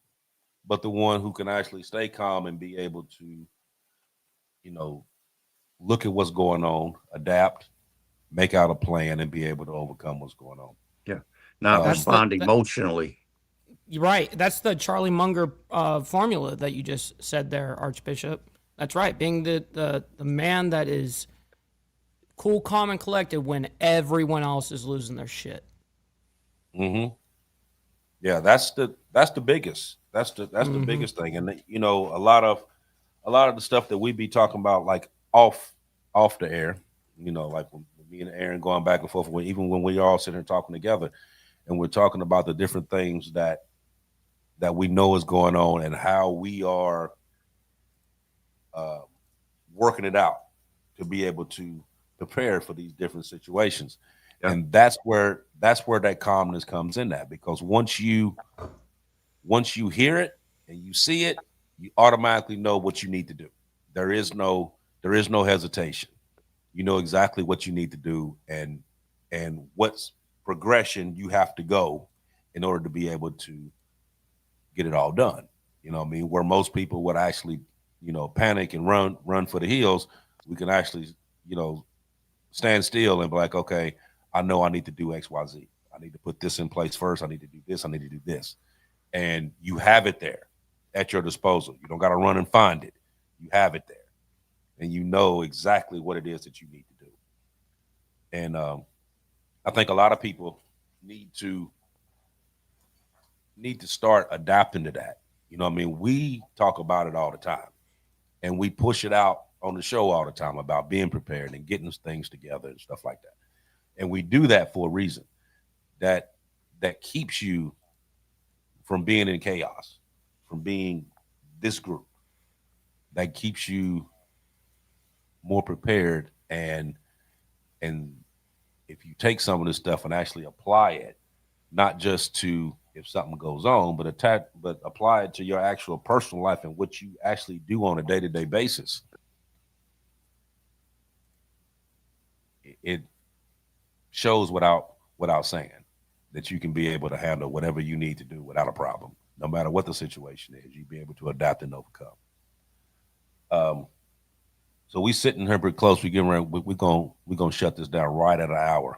C: but the one who can actually stay calm and be able to, look at what's going on, adapt, make out a plan, and be able to overcome what's going on.
D: Yeah. Not
C: That's
D: respond emotionally.
B: You're right. That's the Charlie Munger formula that you just said there, Archbishop. That's right. Being the man that is cool, calm, and collected when everyone else is losing their shit.
C: Mm-hmm. Yeah, that's the biggest. That's the biggest thing. And a lot of the stuff that we be talking about, like off the air, like when me and Aaron going back and forth, even when we all sitting here talking together, and we're talking about the different things that we know is going on and how we are working it out to be able to prepare for these different situations. Yeah. And that's where that calmness comes in that, because once you hear it and you see it, you automatically know what you need to do. There is no hesitation. You know exactly what you need to do and what's progression you have to go in order to be able to get it all done. You know what I mean? Where most people would actually, panic and run for the hills, we can actually, stand still and be like, okay, I know I need to do X, Y, Z. I need to put this in place first. I need to do this. I need to do this. And you have it there at your disposal. You don't got to run and find it. You have it there. And you know exactly what it is that you need to do. And I think a lot of people need to start adapting to that. You know what I mean? We talk about it all the time. And we push it out on the show all the time about being prepared and getting things together and stuff like that. And we do that for a reason that keeps you from being in chaos, from being this group, that keeps you more prepared. And if you take some of this stuff and actually apply it, not just to if something goes on, but apply it to your actual personal life and what you actually do on a day-to-day basis, it shows without saying that you can be able to handle whatever you need to do without a problem, no matter what the situation is. You be able to adapt and overcome. So we sitting here pretty close. We're gonna shut this down right at an hour.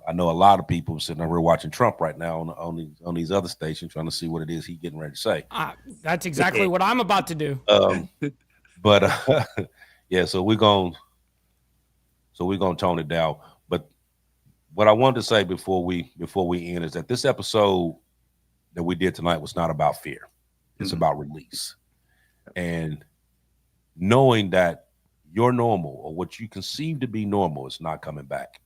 C: I know a lot of people sitting over here watching Trump right now on these other stations, trying to see what it is he's getting ready to say.
B: That's exactly what I'm about to do.
C: Yeah. So we're gonna tone it down. But what I wanted to say before we end is that this episode that we did tonight was not about fear. It's about release, and knowing that your normal, or what you conceive to be normal, is not coming back.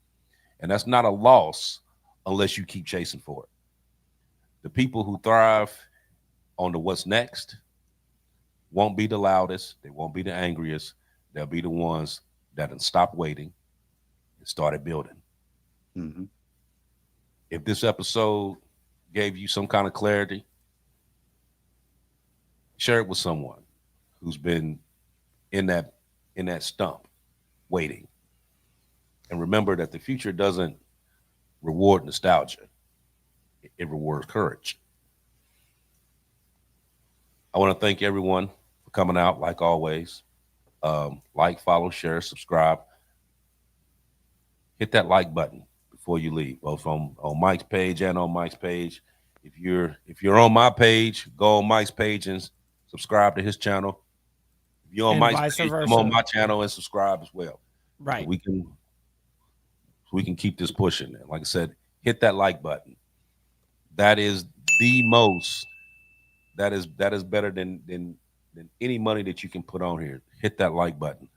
C: And that's not a loss unless you keep chasing for it. The people who thrive on the what's next won't be the loudest. They won't be the angriest. They'll be the ones that have stopped waiting and started building. Mm-hmm. If this episode gave you some kind of clarity, share it with someone who's been in that stump waiting. And remember that the future doesn't reward nostalgia. It rewards courage. I want to thank everyone for coming out, like always. Like, follow, share, subscribe. Hit that like button before you leave, both on Mike's page and on Mike's page. If you're on my page, go on Mike's page and subscribe to his channel. If you're on Mike's page, come on my channel and subscribe as well.
B: Right.
C: So we can keep this pushing. And like I said, hit that like button. That is the most. That is better than any money that you can put on here. Hit that like button,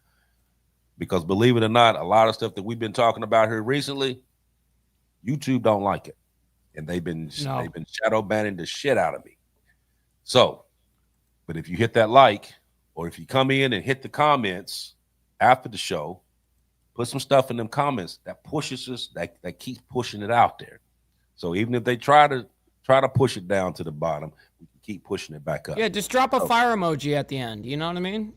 C: because believe it or not, a lot of stuff that we've been talking about here recently, YouTube don't like it, and they've been shadow banning the shit out of me. So, but if you hit that like, or if you come in and hit the comments after the show, put some stuff in them comments that pushes us, that keeps pushing it out there. So even if they try to push it down to the bottom, we can keep pushing it back up.
B: Yeah, just drop a fire emoji at the end. You know what I mean?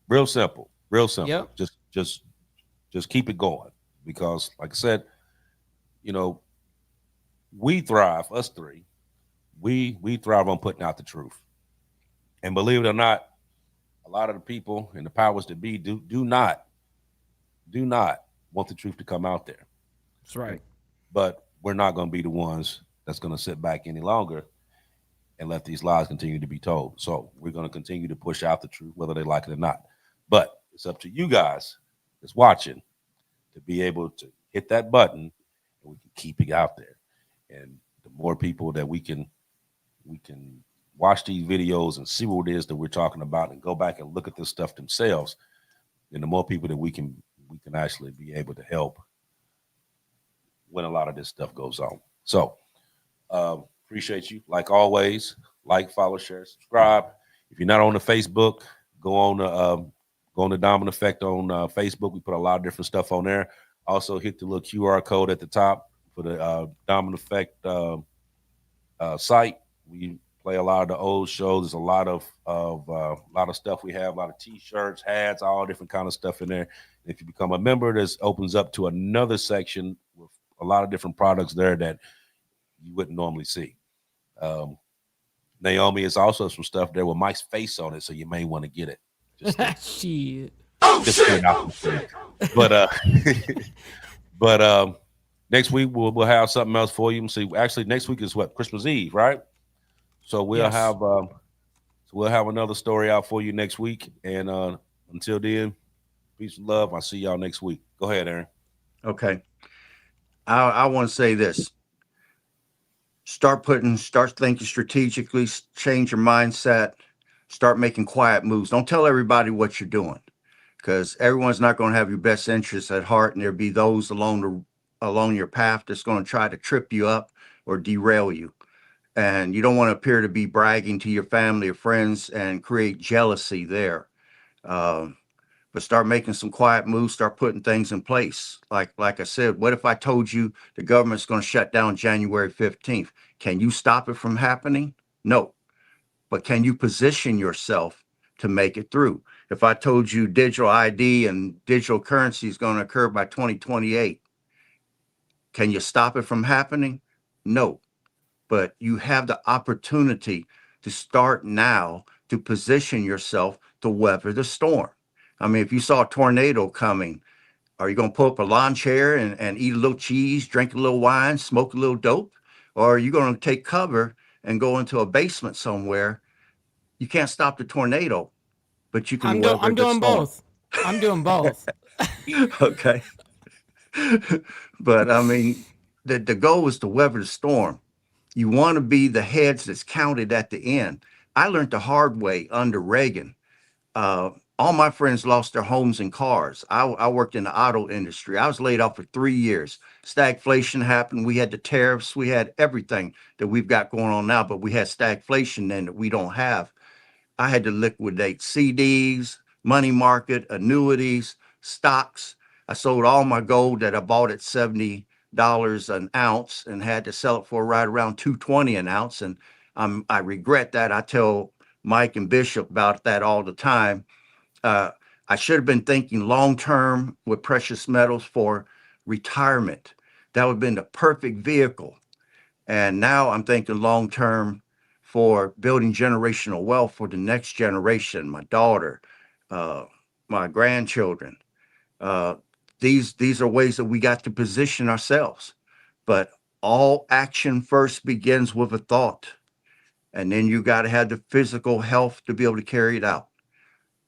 C: Real simple.
B: Yep.
C: Just just keep it going, because like I said, you know, we thrive, us three, we thrive on putting out the truth. And believe it or not, a lot of the people and the powers that be do not want the truth to come out there.
B: That's right.
C: But we're not going to be the ones that's going to sit back any longer and let these lies continue to be told. So we're going to continue to push out the truth, whether they like it or not. But it's up to you guys that's watching to be able to hit that button, and we can keep it out there. And the more people that we can watch these videos and see what it is that we're talking about and go back and look at this stuff themselves, then the more people that we can actually be able to help when a lot of this stuff goes on. So appreciate you. Like always, like, follow, share, subscribe. If you're not on the Facebook, go on the Diamond Effect on Facebook. We put a lot of different stuff on there. Also hit the little QR code at the top for the Diamond Effect site. We play a lot of the old shows. There's a lot of stuff we have, a lot of T-shirts, hats, all different kind of stuff in there. And if you become a member, this opens up to another section with a lot of different products there that you wouldn't normally see. Naomi is also some stuff there with Mike's face on it, so you may want to get it.
B: Shit.
C: But next week we'll have something else for you. See, actually next week is what, Christmas Eve, right? So we'll have another story out for you next week. And until then, peace and love. I'll see y'all next week. Go ahead, Aaron.
D: Okay. I want to say this. Start thinking strategically, change your mindset, start making quiet moves. Don't tell everybody what you're doing, because everyone's not going to have your best interests at heart. And there'll be those along your path that's going to try to trip you up or derail you. And you don't want to appear to be bragging to your family or friends and create jealousy there. But start making some quiet moves, start putting things in place. Like I said, what if I told you the government's going to shut down January 15th? Can you stop it from happening? No. But can you position yourself to make it through? If I told you digital ID and digital currency is going to occur by 2028, can you stop it from happening? No. But you have the opportunity to start now to position yourself to weather the storm. I mean, if you saw a tornado coming, are you going to pull up a lawn chair and eat a little cheese, drink a little wine, smoke a little dope? Or are you going to take cover and go into a basement somewhere? You can't stop the tornado, but you can weather the storm.
B: I'm doing both. I'm doing both.
D: Okay. But I mean, the goal is to weather the storm. You want to be the heads that's counted at the end. I learned the hard way under Reagan. All my friends lost their homes and cars. I worked in the auto industry. I was laid off for 3 years. Stagflation happened. We had the tariffs. We had everything that we've got going on now, but we had stagflation then that we don't have. I had to liquidate CDs, money market, annuities, stocks. I sold all my gold that I bought at $70 an ounce and had to sell it for right around $220 an ounce. And I regret that. I tell Mike and Bishop about that all the time. I should have been thinking long-term with precious metals for retirement. That would have been the perfect vehicle. And now I'm thinking long-term for building generational wealth for the next generation, my daughter, my grandchildren. These are ways that we got to position ourselves. But all action first begins with a thought. And then you got to have the physical health to be able to carry it out.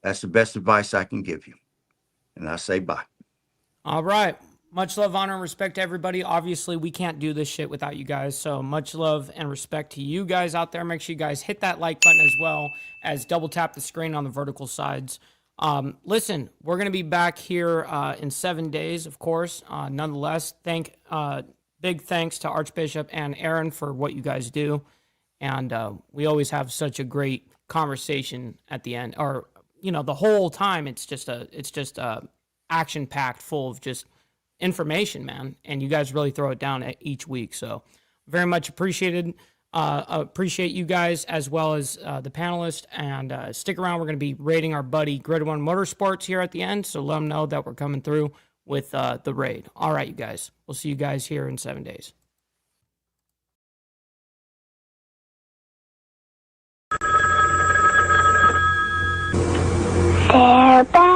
D: That's the best advice I can give you. And I say bye.
B: All right. Much love, honor, and respect to everybody. Obviously, we can't do this shit without you guys. So much love and respect to you guys out there. Make sure you guys hit that like button as well as double tap the screen on the vertical sides. Listen, we're going to be back here in 7 days, of course. Nonetheless, big thanks to Archbishop and Aaron for what you guys do. And we always have such a great conversation at the end, or the whole time. It's just action packed, full of just information, man. And you guys really throw it down each week. So very much appreciated. Appreciate you guys as well as the panelists. And stick around. We're going to be rating our buddy Grid One Motorsports here at the end. So let them know that we're coming through with the raid. All right, you guys. We'll see you guys here in 7 days.
E: They're back.